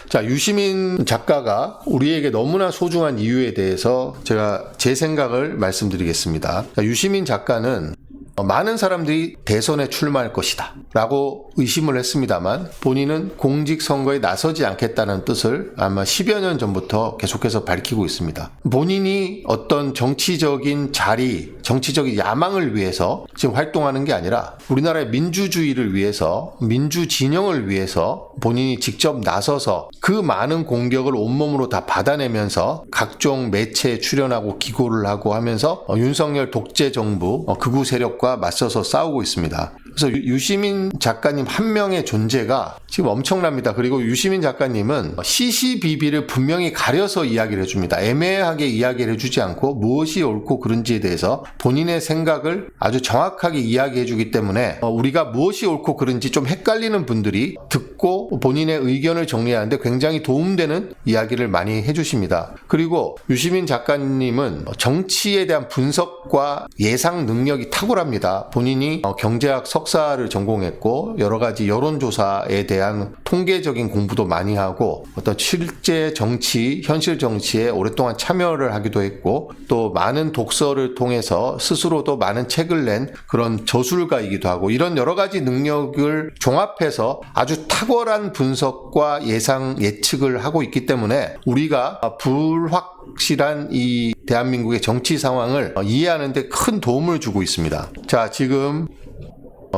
자, 유시민 작가가 우리에게 너무나 소중한 이유에 대해서 제가 제 생각을 말씀드리겠습니다. 자, 유시민 작가는 많은 사람들이 대선에 출마할 것이다 라고 의심을 했습니다만 본인은 공직선거에 나서지 않겠다는 뜻을 아마 10여 년 전부터 계속해서 밝히고 있습니다. 본인이 어떤 정치적인 자리, 정치적인 야망을 위해서 지금 활동하는 게 아니라 우리나라의 민주주의를 위해서, 민주진영을 위해서 본인이 직접 나서서 그 많은 공격을 온몸으로 다 받아내면서 각종 매체에 출연하고 기고를 하고 하면서 윤석열 독재 정부, 극우 세력과 맞서서 싸우고 있습니다. 그래서 유시민 작가님 한 명의 존재가 지금 엄청납니다. 그리고 유시민 작가님은 시시비비를 분명히 가려서 이야기를 해줍니다. 애매하게 이야기를 해주지 않고 무엇이 옳고 그른지에 대해서 본인의 생각을 아주 정확하게 이야기해주기 때문에 우리가 무엇이 옳고 그른지 좀 헷갈리는 분들이 듣고 본인의 의견을 정리하는데 굉장히 도움되는 이야기를 많이 해주십니다. 그리고 유시민 작가님은 정치에 대한 분석과 예상 능력이 탁월합니다. 본인이 경제학 석사를 전공했고 여러 가지 여론조사에 대한 통계적인 공부도 많이 하고 어떤 실제 정치, 현실 정치에 오랫동안 참여를 하기도 했고 또 많은 독서를 통해서 스스로도 많은 책을 낸 그런 저술가이기도 하고 이런 여러 가지 능력을 종합해서 아주 탁월한 분석과 예측을 하고 있기 때문에 우리가 불확실한 이 대한민국의 정치 상황을 이해하는 데 큰 도움을 주고 있습니다. 자, 지금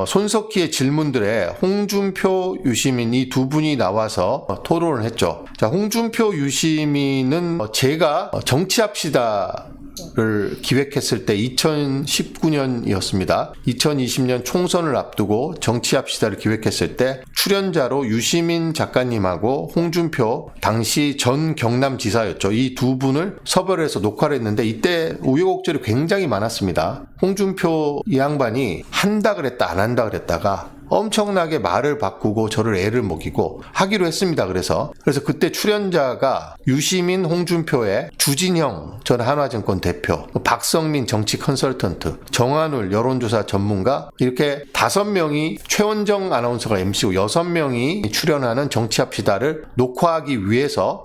손석희의 질문들에 홍준표, 유시민 이 두 분이 나와서 토론을 했죠. 자, 홍준표, 유시민은 제가 정치합시다 를 기획했을 때 2019년이었습니다. 2020년 총선을 앞두고 정치합시다를 기획했을 때 출연자로 유시민 작가님하고 홍준표 당시 전 경남지사였죠. 이 두 분을 섭외해서 녹화를 했는데 이때 우여곡절이 굉장히 많았습니다. 홍준표 이 양반이 한다 그랬다 안 한다 그랬다가 엄청나게 말을 바꾸고 저를 애를 먹이고 하기로 했습니다. 그래서 그때 출연자가 유시민, 홍준표의 주진형 전 한화증권 대표, 박성민 정치 컨설턴트, 정한울 여론조사 전문가, 이렇게 5명이, 최원정 아나운서가 MC고 6명이 출연하는 정치합시다를 녹화하기 위해서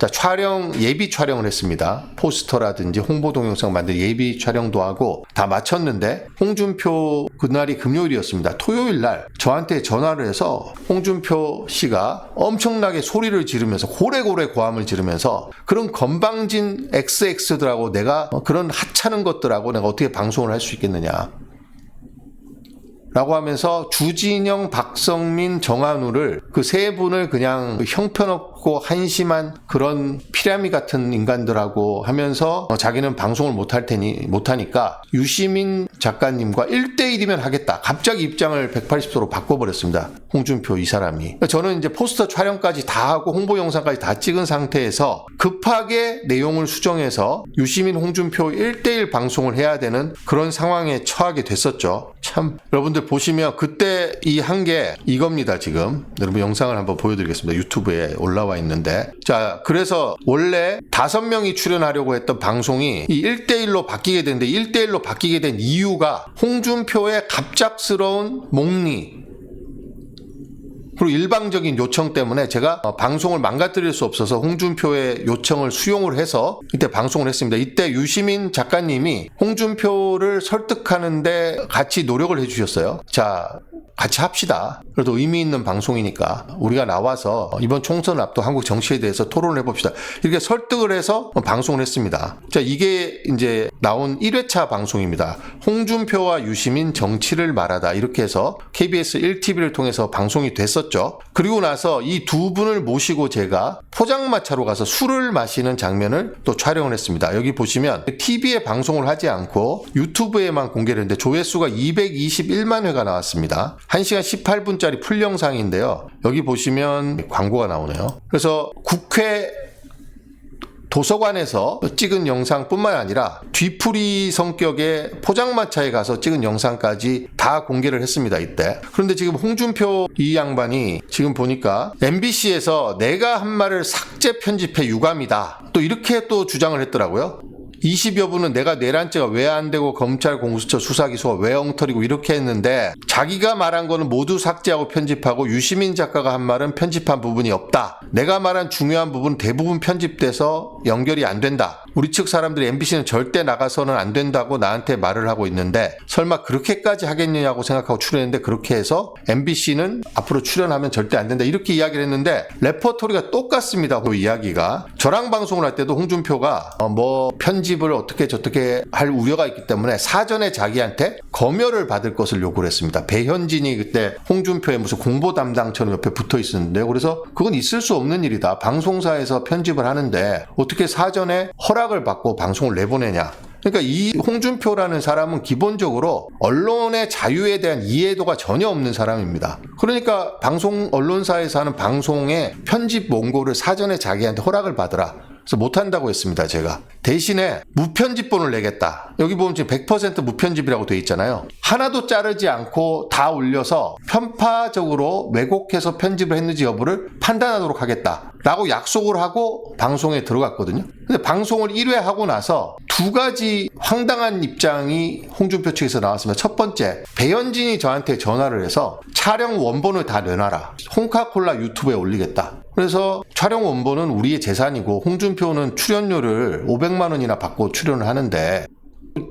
예비 촬영을 했습니다. 포스터라든지 홍보 동영상 만들 예비 촬영도 하고 다 마쳤는데, 홍준표, 그날이 금요일이었습니다. 토요일 날 저한테 전화를 해서 홍준표 씨가 엄청나게 소리를 지르면서 고래고래 고함을 지르면서 그런 건방진 XX들하고 내가 그런 하찮은 것들하고 내가 어떻게 방송을 할 수 있겠느냐 라고 하면서 주진영, 박성민, 정한우를, 그 세 분을 그냥 형편없고 한심한 그런 피라미 같은 인간들하고 하면서 자기는 방송을 못하니까 유시민 작가님과 1대1이면 하겠다. 갑자기 입장을 180도로 바꿔버렸습니다. 홍준표 이 사람이. 저는 이제 포스터 촬영까지 다 하고 홍보 영상까지 다 찍은 상태에서 급하게 내용을 수정해서 유시민, 홍준표 1대1 방송을 해야 되는 그런 상황에 처하게 됐었죠. 참, 여러분들 보시면 그때 이 한 게 이겁니다. 지금 여러분 영상을 한번 보여드리겠습니다. 유튜브에 올라와 있는데, 자, 그래서 원래 5명이 출연하려고 했던 방송이 이 1대1로 바뀌게 됐는데, 1대1로 바뀌게 된 이유가 홍준표의 갑작스러운 목리 그리고 일방적인 요청 때문에 제가 방송을 망가뜨릴 수 없어서 홍준표의 요청을 수용을 해서 이때 방송을 했습니다. 이때 유시민 작가님이 홍준표를 설득하는데 같이 노력을 해주셨어요. 자, 같이 합시다. 그래도 의미 있는 방송이니까 우리가 나와서 이번 총선 앞둔 한국 정치에 대해서 토론을 해봅시다. 이렇게 설득을 해서 방송을 했습니다. 자, 이게 이제 나온 1회차 방송입니다. 홍준표와 유시민 정치를 말하다, 이렇게 해서 KBS 1TV를 통해서 방송이 됐었죠. 그리고 나서 이 두 분을 모시고 제가 포장마차로 가서 술을 마시는 장면을 또 촬영을 했습니다. 여기 보시면 TV에 방송을 하지 않고 유튜브에만 공개를 했는데 조회수가 221만 회가 나왔습니다. 1시간 18분짜리 풀 영상인데요. 여기 보시면 광고가 나오네요. 그래서 국회 도서관에서 찍은 영상뿐만 아니라 뒤풀이 성격의 포장마차에 가서 찍은 영상까지 다 공개를 했습니다. 이때. 그런데 지금 홍준표 이 양반이 지금 보니까 MBC에서 내가 한 말을 삭제 편집해 유감이다, 또 이렇게 또 주장을 했더라고요. 20여 분은 내가 내란죄가 왜 안 되고 검찰 공수처 수사기소가 왜 엉터리고 이렇게 했는데, 자기가 말한 거는 모두 삭제하고 편집하고 유시민 작가가 한 말은 편집한 부분이 없다. 내가 말한 중요한 부분 대부분 편집돼서 연결이 안 된다. 우리 측 사람들이 MBC는 절대 나가서는 안 된다고 나한테 말을 하고 있는데 설마 그렇게까지 하겠느냐고 생각하고 출연했는데, 그렇게 해서 MBC는 앞으로 출연하면 절대 안 된다, 이렇게 이야기를 했는데 레퍼토리가 똑같습니다. 그 이야기가. 저랑 방송을 할 때도 홍준표가 편집을 어떻게 저떻게 할 우려가 있기 때문에 사전에 자기한테 검열을 받을 것을 요구를 했습니다. 배현진이 그때 홍준표의 무슨 공보 담당처럼 옆에 붙어 있었는데요. 그래서 그건 있을 수 없는 일이다. 방송사에서 편집을 하는데 어떻게 사전에 허락을 받고 방송을 내보내냐. 그러니까 이 홍준표라는 사람은 기본적으로 언론의 자유에 대한 이해도가 전혀 없는 사람입니다. 그러니까 언론사에서 하는 방송의 편집 원고를 사전에 자기한테 허락을 받으라. 그래서 못한다고 했습니다. 제가 대신에 무편집본을 내겠다. 여기 보면 지금 100% 무편집이라고 되어 있잖아요. 하나도 자르지 않고 다 올려서 편파적으로 왜곡해서 편집을 했는지 여부를 판단하도록 하겠다 라고 약속을 하고 방송에 들어갔거든요. 근데 방송을 1회 하고 나서 두 가지 황당한 입장이 홍준표 측에서 나왔습니다. 첫 번째, 배현진이 저한테 전화를 해서 촬영 원본을 다 내놔라. 홍카콜라 유튜브에 올리겠다. 그래서 촬영 원본은 우리의 재산이고 홍준표는 출연료를 500만 원이나 받고 출연을 하는데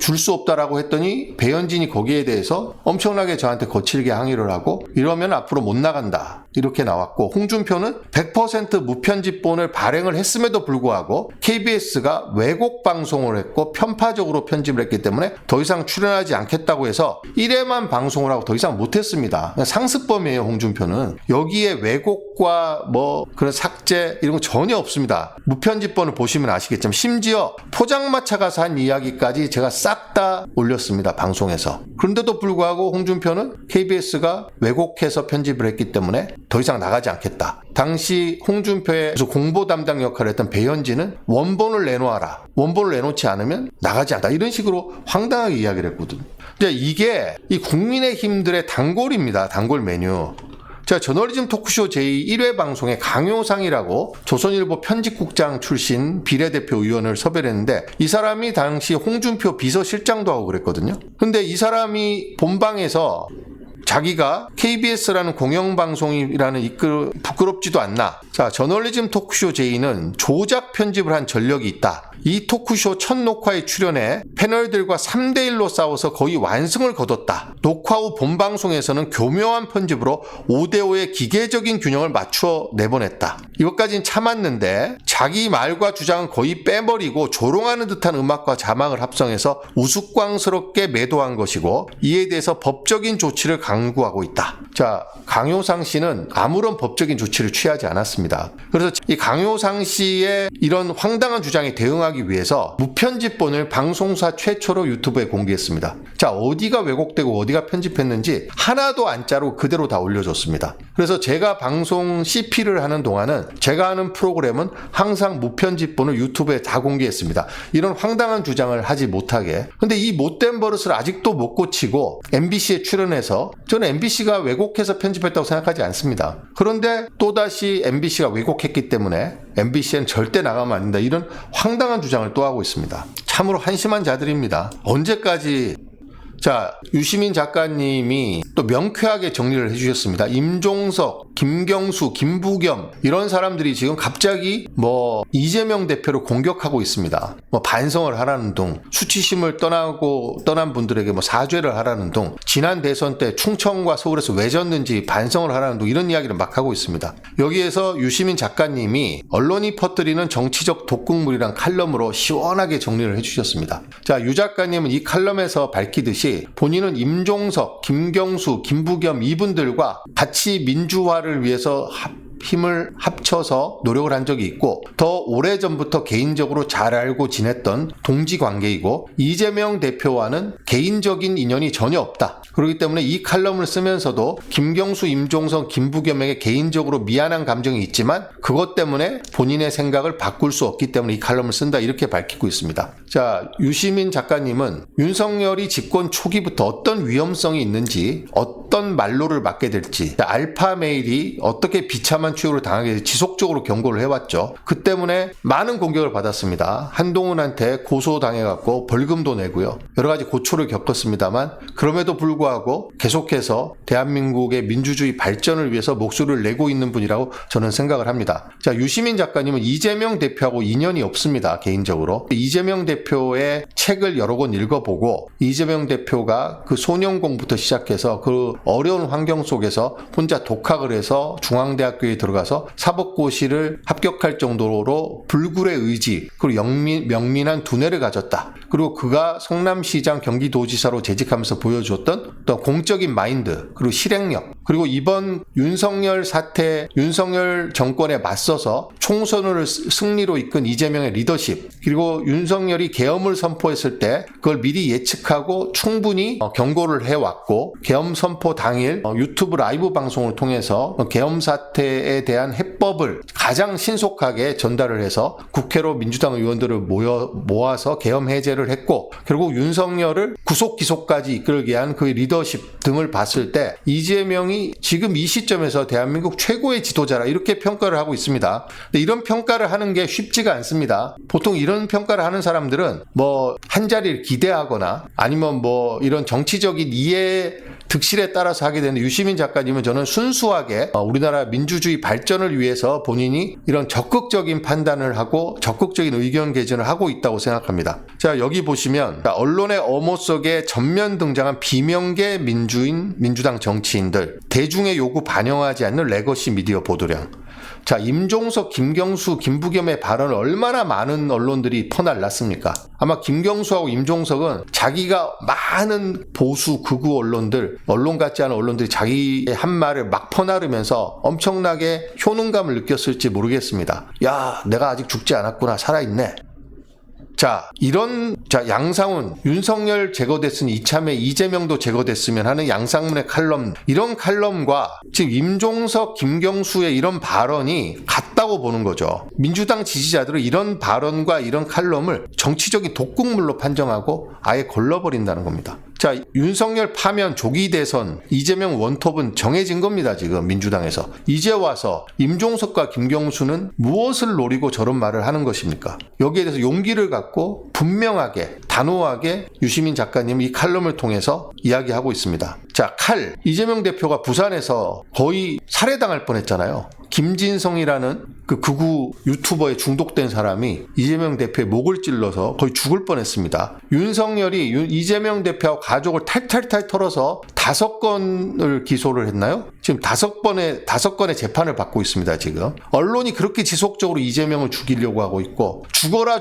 줄 수 없다라고 했더니 배현진이 거기에 대해서 엄청나게 저한테 거칠게 항의를 하고 이러면 앞으로 못 나간다 이렇게 나왔고, 홍준표는 100% 무편집본을 발행을 했음에도 불구하고 KBS가 왜곡 방송을 했고 편파적으로 편집을 했기 때문에 더 이상 출연하지 않겠다고 해서 1회만 방송을 하고 더 이상 못했습니다. 상습범이에요. 홍준표는 여기에 왜곡과 그런 삭제 이런 거 전혀 없습니다. 무편집본을 보시면 아시겠지만 심지어 포장마차 가서 한 이야기까지 제가 싹 다 올렸습니다. 방송에서. 그런데도 불구하고 홍준표는 KBS가 왜곡해서 편집을 했기 때문에 더 이상 나가지 않겠다. 당시 홍준표의 공보 담당 역할을 했던 배현진은 원본을 내놓아라. 원본을 내놓지 않으면 나가지 않다. 이런 식으로 황당하게 이야기를 했거든요. 이게 이 국민의힘들의 단골입니다. 단골 메뉴. 자, 저널리즘 토크쇼 제1회 방송에 강효상이라고 조선일보 편집국장 출신 비례대표 의원을 섭외를 했는데 이 사람이 당시 홍준표 비서실장도 하고 그랬거든요. 근데 이 사람이 본방에서 자기가 KBS라는 공영방송이라는 부끄럽지도 않나. 자, 저널리즘 토크쇼 제2는 조작 편집을 한 전력이 있다. 이 토크쇼 첫 녹화에 출연해 패널들과 3대1로 싸워서 거의 완승을 거뒀다. 녹화 후 본방송에서는 교묘한 편집으로 5대5의 기계적인 균형을 맞추어 내보냈다. 이것까진 참았는데 자기 말과 주장은 거의 빼버리고 조롱하는 듯한 음악과 자막을 합성해서 우스꽝스럽게 매도한 것이고 이에 대해서 법적인 조치를 강구하고 있다. 자, 강효상 씨는 아무런 법적인 조치를 취하지 않았습니다. 그래서 이 강효상 씨의 이런 황당한 주장에 대응하기 위해서 무편집본을 방송사 최초로 유튜브에 공개했습니다. 자, 어디가 왜곡되고 어디가 편집했는지 하나도 안 자르고 그대로 다 올려줬습니다. 그래서 제가 방송 CP를 하는 동안은 제가 하는 프로그램은 항상 무편집본을 유튜브에 다 공개했습니다. 이런 황당한 주장을 하지 못하게. 근데 이 못된 버릇을 아직도 못 고치고 MBC에 출연해서 저는 MBC가 왜곡해서 편집했다고 생각하지 않습니다. 그런데 또다시 MBC가 왜곡했기 때문에 MBC는 절대 나가면 안 된다. 이런 황당한 주장을 또 하고 있습니다. 참으로 한심한 자들입니다. 언제까지. 자, 유시민 작가님이 또 명쾌하게 정리를 해주셨습니다. 임종석, 김경수, 김부겸 이런 사람들이 지금 갑자기 이재명 대표를 공격하고 있습니다. 반성을 하라는 둥, 수치심을 떠난 분들에게 사죄를 하라는 둥, 지난 대선 때 충청과 서울에서 왜 졌는지 반성을 하라는 둥 이런 이야기를 막 하고 있습니다. 여기에서 유시민 작가님이 언론이 퍼뜨리는 정치적 독극물이란 칼럼으로 시원하게 정리를 해주셨습니다. 자, 유 작가님은 이 칼럼에서 밝히듯이 본인은 임종석, 김경수, 김부겸 이분들과 같이 민주화를 위해서 힘을 합쳐서 노력을 한 적이 있고 더 오래전부터 개인적으로 잘 알고 지냈던 동지관계이고 이재명 대표와는 개인적인 인연이 전혀 없다. 그렇기 때문에 이 칼럼을 쓰면서도 김경수, 임종석, 김부겸에게 개인적으로 미안한 감정이 있지만 그것 때문에 본인의 생각을 바꿀 수 없기 때문에 이 칼럼을 쓴다 이렇게 밝히고 있습니다. 자, 유시민 작가님은 윤석열이 집권 초기부터 어떤 위험성이 있는지 어떤 말로를 맞게 될지 알파메일이 어떻게 비참한 취급을 당하게 될지 지속적으로 경고를 해왔죠. 그 때문에 많은 공격을 받았습니다. 한동훈한테 고소당해갖고 벌금도 내고요. 여러 가지 고초를 겪었습니다만 그럼에도 불구하고 계속해서 대한민국의 민주주의 발전을 위해서 목소리를 내고 있는 분이라고 저는 생각을 합니다. 자, 유시민 작가님은 이재명 대표하고 인연이 없습니다. 개인적으로. 이재명 대표의 책을 여러 권 읽어보고 이재명 대표가 그 소년공부터 시작해서 그 어려운 환경 속에서 혼자 독학을 해서 중앙대학교에 들어가서 사법고시를 합격할 정도로 불굴의 의지 그리고 명민한 두뇌를 가졌다. 그리고 그가 성남시장 경기도지사로 재직하면서 보여주었던 또 공적인 마인드 그리고 실행력 그리고 이번 윤석열 사태 윤석열 정권에 맞서서 총선을 승리로 이끈 이재명의 리더십 그리고 윤석열이 계엄을 선포했을 때 그걸 미리 예측하고 충분히 경고를 해왔고 계엄 선포 당일 유튜브 라이브 방송을 통해서 계엄 사태에 대한 해법을 가장 신속하게 전달을 해서 국회로 민주당 의원들을 모아서 계엄 해제를 했고 결국 윤석열을 구속 기소까지 이끌게 한 그 리더십 등을 봤을 때 이재명이 지금 이 시점에서 대한민국 최고의 지도자라 이렇게 평가를 하고 있습니다. 근데 이런 평가를 하는 게 쉽지가 않습니다. 보통 이런 평가를 하는 사람들은 한 자리를 기대하거나 아니면 이런 정치적인 이해 득실에 따라서 하게 되는 유시민 작가님은 저는 순수하게 우리나라 민주주의 발전을 위해서 본인이 이런 적극적인 판단을 하고 적극적인 의견 개진을 하고 있다고 생각합니다. 자, 여기 보시면 언론의 엄호 속에 전면 등장한 비명계 민주당 정치인들 대중의 요구 반영하지 않는 레거시 미디어 보도량. 자, 임종석, 김경수, 김부겸의 발언을 얼마나 많은 언론들이 퍼날랐습니까? 아마 김경수하고 임종석은 자기가 많은 보수 극우 언론 같지 않은 언론들이 자기의 한 말을 막 퍼나르면서 엄청나게 효능감을 느꼈을지 모르겠습니다. 야, 내가 아직 죽지 않았구나, 살아있네. 자, 양상훈, 윤석열 제거됐으니 이참에 이재명도 제거됐으면 하는 양상문의 칼럼, 이런 칼럼과 지금 임종석, 김경수의 이런 발언이 같다고 보는 거죠. 민주당 지지자들은 이런 발언과 이런 칼럼을 정치적인 독극물로 판정하고 아예 걸러버린다는 겁니다. 자, 윤석열 파면 조기 대선 이재명 원톱은 정해진 겁니다. 지금 민주당에서. 이제 와서 임종석과 김경수는 무엇을 노리고 저런 말을 하는 것입니까? 여기에 대해서 용기를 갖고 분명하게 단호하게 유시민 작가님 이 칼럼을 통해서 이야기하고 있습니다. 자, 이재명 대표가 부산에서 거의 살해당할 뻔했잖아요. 김진성이라는 그 극우 유튜버에 중독된 사람이 이재명 대표의 목을 찔러서 거의 죽을 뻔했습니다. 윤석열이 이재명 대표와 가족을 탈탈탈 털어서 5건을 기소를 했나요? 지금 5건의 재판을 받고 있습니다. 지금 언론이 그렇게 지속적으로 이재명을 죽이려고 하고 있고 죽어라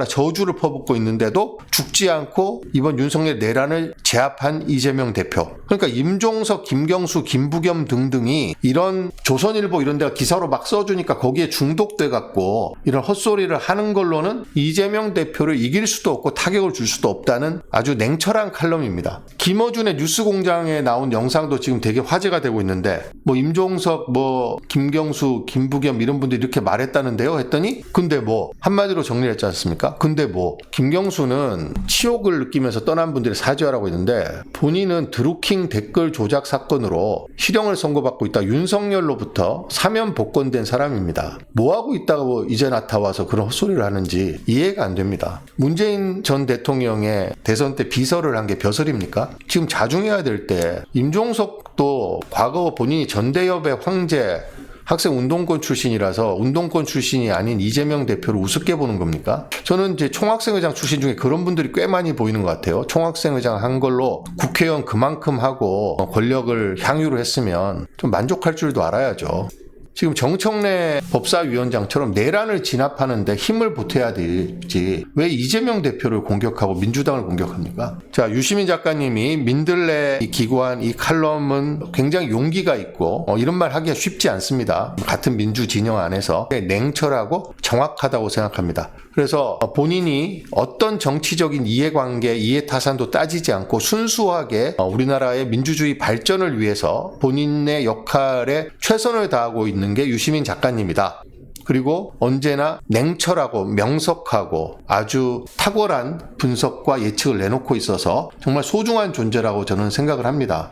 저주를 퍼붓고 있는데도 죽지 않고 이번 윤석열 내란을 제압한 이재명 대표. 그러니까 임종석, 김경수, 김부겸 등등이 이런 조선일보 이런 데가 기사로 막 써주니까 거기에 중독돼 갖고 이런 헛소리를 하는 걸로는 이재명 대표를 이길 수도 없고 타격을 줄 수도 없다는 아주 냉철한 칼럼입니다. 김어준의 뉴스공장에 나온 영상도 지금 되게 화제가 되고 있는데 뭐 임종석, 뭐 김경수, 김부겸 이런 분들이 이렇게 말했다는데요 했더니 근데 뭐 한마디로 정리했지 않습니까? 근데 뭐 김경수는 치욕을 느끼면서 떠난 분들이 사죄하라고 했는데 본인은 드루킹 댓글 조작 사건으로 실형을 선고받고 있다 윤석열로부터 사면 복권된 사람입니다. 뭐하고 있다고 이제 나타와서 그런 헛소리를 하는지 이해가 안 됩니다. 문재인 전 대통령의 대선 때 비서를 한 게 벼슬입니까? 지금 자중해야 될 때 임종석도 과거 본인이 전대협의 황제 학생 운동권 출신이라서 운동권 출신이 아닌 이재명 대표를 우습게 보는 겁니까? 저는 이제 총학생회장 출신 중에 그런 분들이 꽤 많이 보이는 것 같아요. 총학생회장 한 걸로 국회의원 그만큼 하고 권력을 향유를 했으면 좀 만족할 줄도 알아야죠. 지금 정청래 법사위원장처럼 내란을 진압하는데 힘을 보태야 되지 왜 이재명 대표를 공격하고 민주당을 공격합니까? 자, 유시민 작가님이 민들레 기고한 이 칼럼은 굉장히 용기가 있고 이런 말 하기가 쉽지 않습니다. 같은 민주 진영 안에서 냉철하고 정확하다고 생각합니다. 그래서 본인이 어떤 정치적인 이해관계, 이해타산도 따지지 않고 순수하게 우리나라의 민주주의 발전을 위해서 본인의 역할에 최선을 다하고 있는 게 유시민 작가님이다. 그리고 언제나 냉철하고 명석하고 아주 탁월한 분석과 예측을 내놓고 있어서 정말 소중한 존재라고 저는 생각을 합니다.